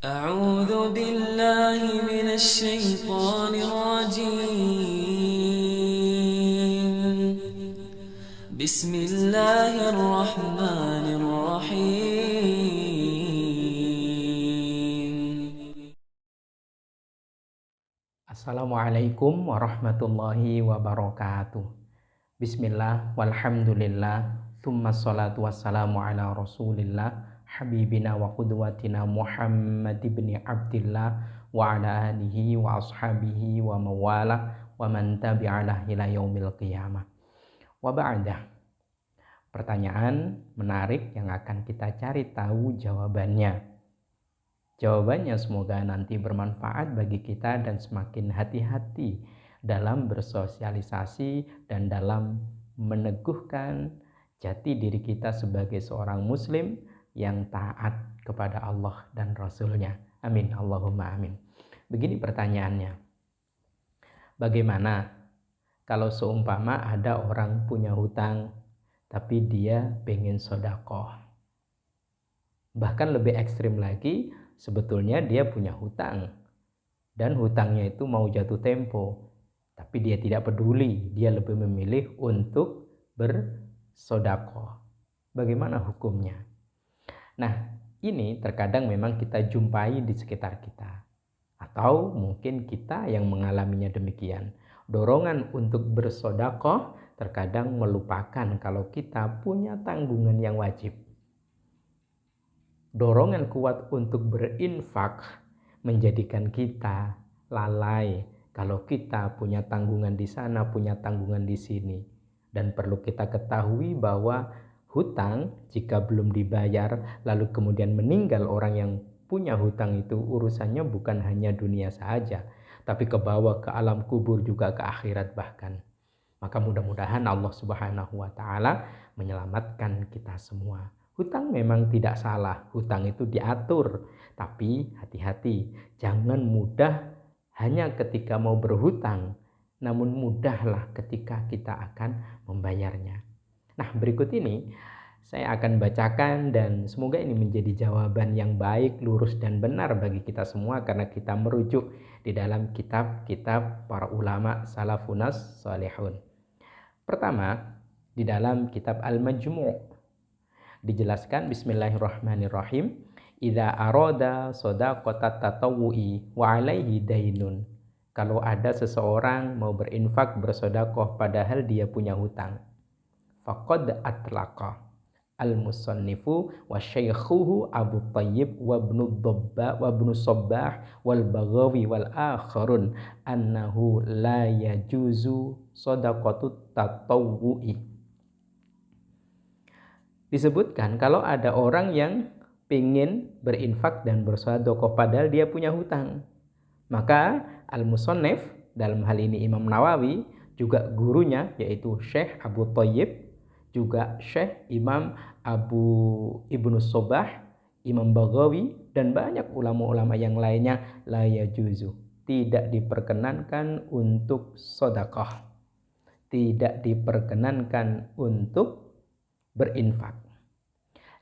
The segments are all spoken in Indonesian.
أعوذ بالله من الشيطان الرجيم بسم الله الرحمن الرحيم. Assalamualaikum warahmatullahi wabarakatuh. Bismillah, walhamdulillah, thumma salatu wassalamu ala rasulillah, habibina wa qudwatina Muhammad ibn Abdillah, wa ala alihi wa ashabihi wa mawala, wa man tabi'alah ila yaumil qiyamah. Wa ba'dah. Pertanyaan menarik yang akan kita cari tahu jawabannya. Jawabannya semoga nanti bermanfaat bagi kita dan semakin hati-hati dalam bersosialisasi dan dalam meneguhkan jati diri kita sebagai seorang muslim yang taat kepada Allah dan Rasul-Nya. Amin. Allahumma amin. Begini pertanyaannya. Bagaimana kalau seumpama ada orang punya hutang tapi dia pengen sodakoh? Bahkan lebih ekstrim lagi, sebetulnya dia punya hutang dan hutangnya itu mau jatuh tempo, tapi dia tidak peduli, dia lebih memilih untuk bersodakoh. Bagaimana hukumnya? Nah, ini terkadang memang kita jumpai di sekitar kita, atau mungkin kita yang mengalaminya demikian. Dorongan untuk bersodakoh terkadang melupakan kalau kita punya tanggungan yang wajib. Dorongan kuat untuk berinfak menjadikan kita lalai kalau kita punya tanggungan di sana, punya tanggungan di sini. Dan perlu kita ketahui bahwa hutang jika belum dibayar lalu kemudian meninggal orang yang punya hutang itu, urusannya bukan hanya dunia saja, tapi ke bawah ke alam kubur juga, ke akhirat bahkan. Maka mudah-mudahan Allah Subhanahu wa taala menyelamatkan kita semua. Hutang memang tidak salah, hutang itu diatur, tapi hati-hati, jangan mudah hanya ketika mau berhutang, namun mudahlah ketika kita akan membayarnya. Nah, berikut ini saya akan bacakan dan semoga ini menjadi jawaban yang baik, lurus dan benar bagi kita semua karena kita merujuk di dalam kitab-kitab para ulama salafunas salihun. Pertama, di dalam kitab Al-Majmu' dijelaskan bismillahirrahmanirrahim, idza arada shadaqatat tatawwu'i wa alaihi dainun. Kalau ada seseorang mau berinfak bersedekah padahal dia punya hutang, faqad atlaqa al-musannifu wa syaikhuhu Abu Thayyib wa ibnu Dhabba wa ibnu Sabbah wal Baghawi wal akharun annahu la yajuzu shadaqatut tatawwu'i. Disebutkan kalau ada orang yang ingin berinfak dan bersedekah padahal dia punya hutang, maka al-musannif dalam hal ini Imam Nawawi, juga gurunya yaitu Syekh Abu Thayyib, juga Syekh Imam Abu Ibnu Sobah, Imam Baghawi dan banyak ulama-ulama yang lainnya, la yajuzu, tidak diperkenankan untuk sedekah, tidak diperkenankan untuk berinfak.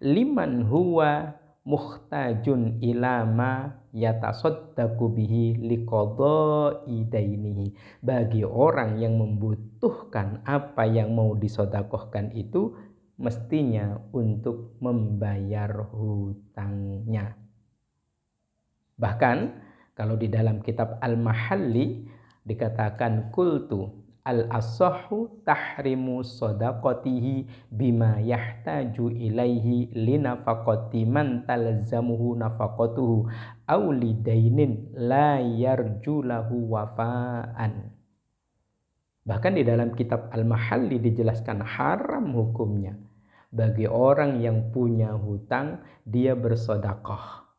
Liman huwa muhtajun ila ma yatasaddaqu bihi liqada'i dainihi, bagi orang yang membutuhkan apa yang mau disedekahkan itu mestinya untuk membayar hutangnya. Bahkan kalau di dalam kitab Al-Mahalli dikatakan kultu al-asahhu tahrimu sadaqatihi bima yahtaju ilaihi linafaqati man talzamuhu nafaqatuhu aw lidainin la yarju lahu wafaan. Bahkan di dalam kitab Al-Mahalli dijelaskan haram hukumnya bagi orang yang punya hutang dia bersedekah.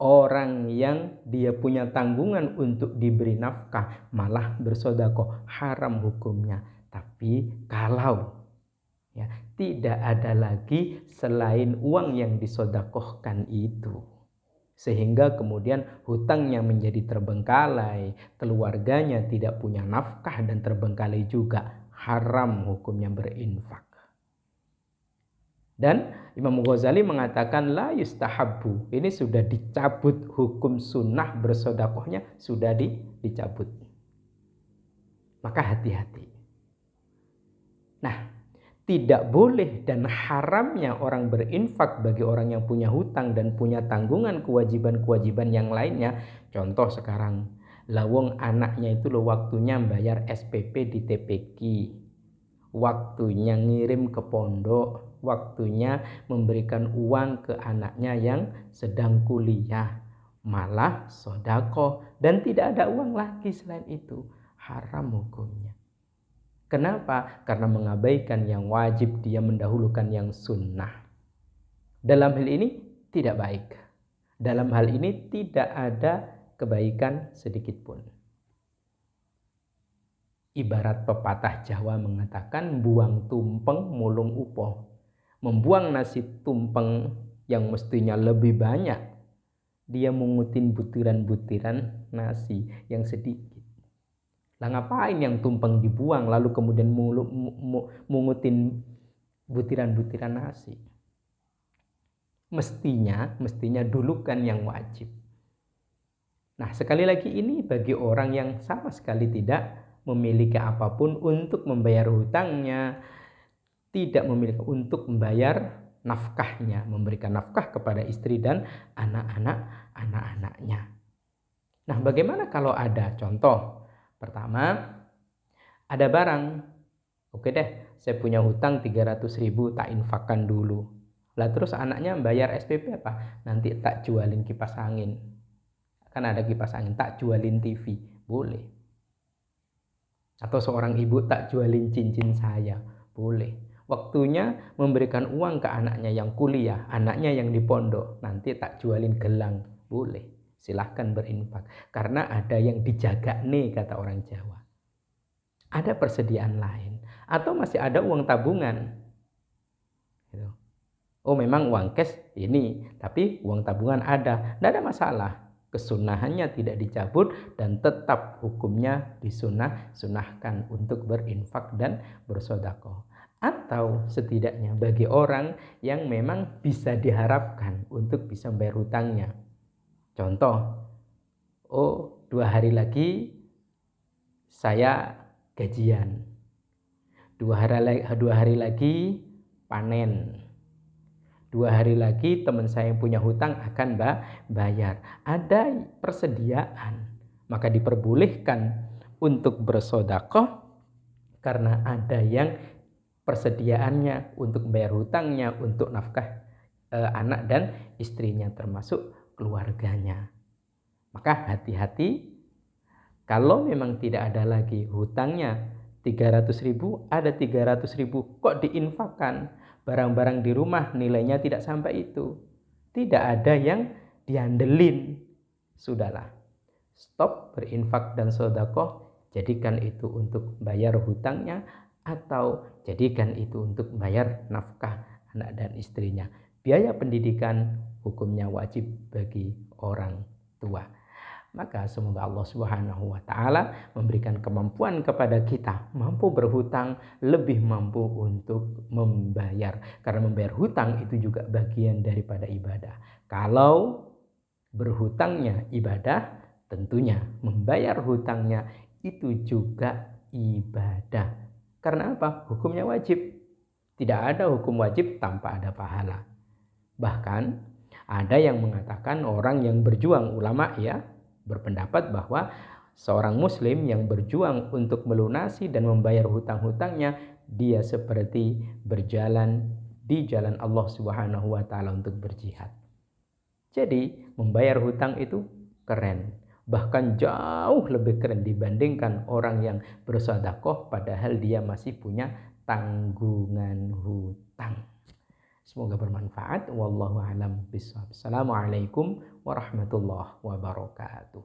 Orang yang dia punya tanggungan untuk diberi nafkah malah bersedekah, haram hukumnya. Tapi kalau ya tidak ada lagi selain uang yang disedekahkan itu, sehingga kemudian hutangnya menjadi terbengkalai, keluarganya tidak punya nafkah dan terbengkalai juga, haram hukumnya berinfak. Dan Imam Ghazali mengatakan la yustahabbu, ini sudah dicabut, hukum sunnah bersodakohnya sudah dicabut. Maka hati-hati. Nah, tidak boleh dan haramnya orang berinfak bagi orang yang punya hutang dan punya tanggungan kewajiban-kewajiban yang lainnya. Contoh sekarang, lawong anaknya itu loh waktunya bayar SPP di TPQ, waktunya ngirim ke pondok, waktunya memberikan uang ke anaknya yang sedang kuliah, malah sodako, dan tidak ada uang lagi selain itu, haram hukumnya. Kenapa? Karena mengabaikan yang wajib, dia mendahulukan yang sunnah. Dalam hal ini tidak baik. Dalam hal ini tidak ada kebaikan sedikit pun. Ibarat pepatah Jawa mengatakan buang tumpeng mulung upoh. Membuang nasi tumpeng yang mestinya lebih banyak, dia mengutin butiran-butiran nasi yang sedikit. Lah ngapain yang tumpeng dibuang lalu kemudian mengutin butiran-butiran nasi? Mestinya dulukan yang wajib. Nah, sekali lagi ini bagi orang yang sama sekali tidak memiliki apapun untuk membayar hutangnya, tidak memiliki untuk membayar nafkahnya, memberikan nafkah kepada istri dan anak-anaknya. Nah, bagaimana kalau ada contoh? Pertama, ada barang. Oke deh, saya punya hutang 300.000, tak infakkan dulu. Lah terus anaknya bayar SPP apa? Nanti tak jualin kipas angin. Kan ada kipas angin, tak jualin TV. Boleh. Atau seorang ibu tak jualin cincin saya. Boleh. Waktunya memberikan uang ke anaknya yang kuliah, anaknya yang di pondok. Nanti tak jualin gelang. Boleh. Silahkan berinfak. Karena ada yang dijaga nih, kata orang Jawa. Ada persediaan lain. Atau masih ada uang tabungan. Gitu. Oh memang uang cash ini, tapi uang tabungan ada. Tidak ada masalah. Kesunahannya tidak dicabut dan tetap hukumnya disunahkan untuk berinfak dan bersedekah. Atau setidaknya bagi orang yang memang bisa diharapkan untuk bisa bayar hutangnya. Contoh, 2 hari lagi saya gajian, 2 hari lagi panen, 2 hari lagi teman saya yang punya hutang akan bayar. Ada persediaan, maka diperbolehkan untuk bersedekah karena ada yang persediaannya untuk bayar hutangnya, untuk nafkah anak dan istrinya termasuk keluarganya. Maka hati-hati, kalau memang tidak ada lagi hutangnya 300.000, ada 300.000 kok diinfakkan, barang-barang di rumah nilainya tidak sampai itu, tidak ada yang diandelin, sudahlah stop berinfak dan sedekah, jadikan itu untuk bayar hutangnya atau jadikan itu untuk bayar nafkah anak dan istrinya. Biaya pendidikan hukumnya wajib bagi orang tua. Maka semoga Allah Subhanahu wa taala memberikan kemampuan kepada kita mampu berhutang, lebih mampu untuk membayar. Karena membayar hutang itu juga bagian daripada ibadah. Kalau berhutangnya ibadah, tentunya membayar hutangnya itu juga ibadah. Karena apa? Hukumnya wajib. Tidak ada hukum wajib tanpa ada pahala. Bahkan ada yang mengatakan orang yang berjuang, ulama ya, berpendapat bahwa seorang muslim yang berjuang untuk melunasi dan membayar hutang-hutangnya, dia seperti berjalan di jalan Allah Subhanahu wa taala untuk berjihad. Jadi membayar hutang itu keren, bahkan jauh lebih keren dibandingkan orang yang bersedekah padahal dia masih punya tanggungan hutang. Semoga bermanfaat. Wallahu a'lam bishawab. Assalamualaikum warahmatullahi wabarakatuh.